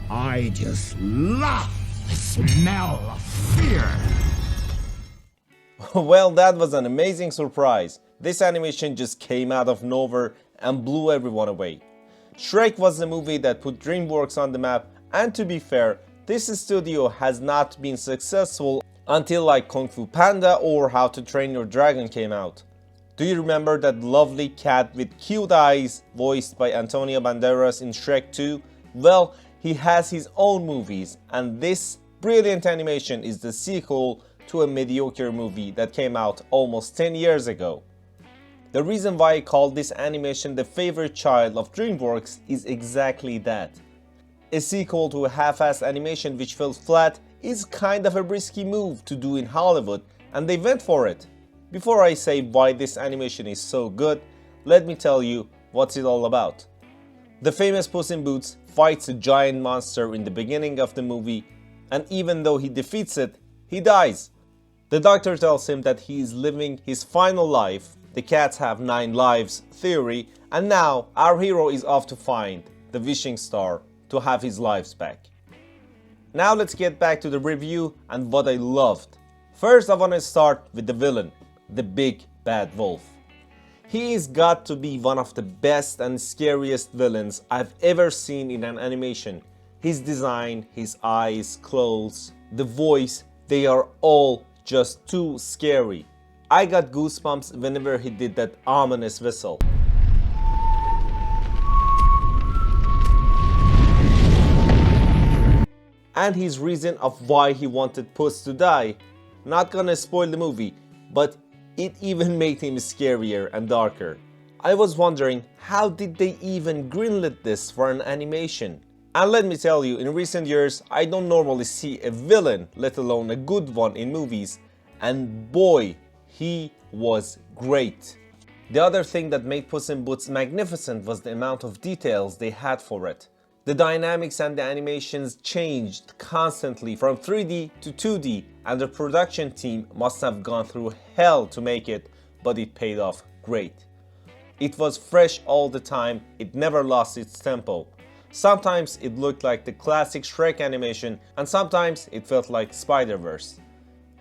I just love the smell of fear. Well, that was an amazing surprise. This animation just came out of nowhere and blew everyone away. Shrek was the movie that put DreamWorks on the map, and to be fair, this studio has not been successful until like Kung Fu Panda or How to Train Your Dragon came out. Do you remember that lovely cat with cute eyes voiced by Antonio Banderas in Shrek 2? Well, he has his own movies, and this brilliant animation is the sequel to a mediocre movie that came out almost 10 years ago. The reason why I call this animation the favorite child of DreamWorks is exactly that. A sequel to a half-assed animation which felt flat is kind of a risky move to do in Hollywood, and they went for it. Before I say why this animation is so good, let me tell you what's it all about. The famous Puss in Boots fights a giant monster in the beginning of the movie, and even though he defeats it, he dies. The doctor tells him that he is living his final life, the cats have 9 lives theory, and now our hero is off to find the wishing star to have his lives back. Now let's get back to the review and what I loved. First I want to start with the villain, the big bad wolf. He's got to be one of the best and scariest villains I've ever seen in an animation. His design, his eyes, clothes, the voice, they are all just too scary. I got goosebumps whenever he did that ominous whistle. And his reason of why he wanted Puss to die. Not gonna spoil the movie, but it even made him scarier and darker. I was wondering, how did they even greenlit this for an animation? And let me tell you, in recent years, I don't normally see a villain, let alone a good one in movies, and boy, he was great. The other thing that made Puss in Boots magnificent was the amount of details they had for it. The dynamics and the animations changed constantly from 3D to 2D, and the production team must have gone through hell to make it, but it paid off great. It was fresh all the time, it never lost its tempo. Sometimes it looked like the classic Shrek animation, and sometimes it felt like Spider-Verse.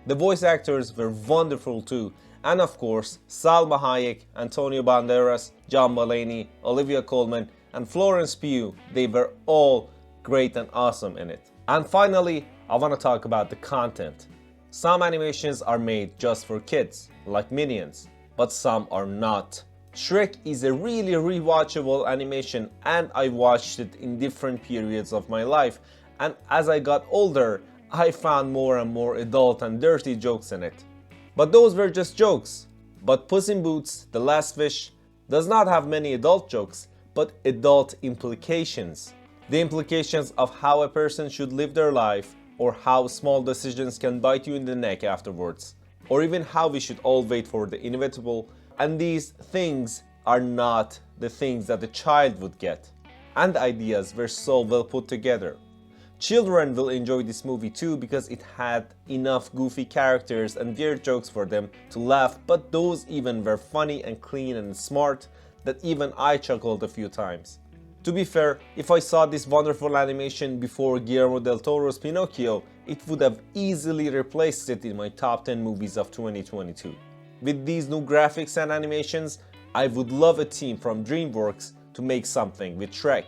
The voice actors were wonderful too, and of course Salma Hayek, Antonio Banderas, John Mulaney, Olivia Colman, and Florence Pugh, they were all great and awesome in it. And finally, I want to talk about the content. Some animations are made just for kids, like Minions, but some are not. Shrek is a really rewatchable animation, and I watched it in different periods of my life, and as I got older, I found more and more adult and dirty jokes in it. But those were just jokes. But Puss in Boots: The Last Wish does not have many adult jokes, but adult implications. The implications of how a person should live their life, or how small decisions can bite you in the neck afterwards, or even how we should all wait for the inevitable, and these things are not the things that a child would get. And the ideas were so well put together. Children will enjoy this movie too because it had enough goofy characters and weird jokes for them to laugh, but those even were funny and clean and smart that even I chuckled a few times. To be fair, if I saw this wonderful animation before Guillermo del Toro's Pinocchio, it would have easily replaced it in my top 10 movies of 2022. With these new graphics and animations, I would love a team from DreamWorks to make something with Shrek.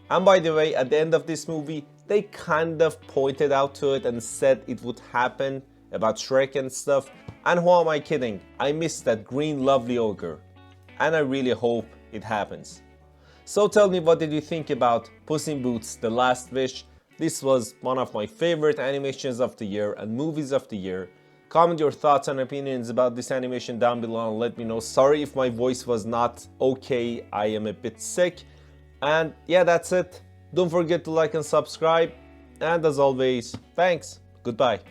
And by the way, at the end of this movie, they kind of pointed out to it and said it would happen about Shrek and stuff. And who am I kidding? I missed that green lovely ogre. And I really hope it happens. So tell me, what did you think about Puss in Boots: The Last Wish? This was one of my favorite animations of the year and movies of the year. Comment your thoughts and opinions about this animation down below and let me know. Sorry if my voice was not okay, I am a bit sick. And yeah, that's it. Don't forget to like and subscribe. And as always, thanks. Goodbye.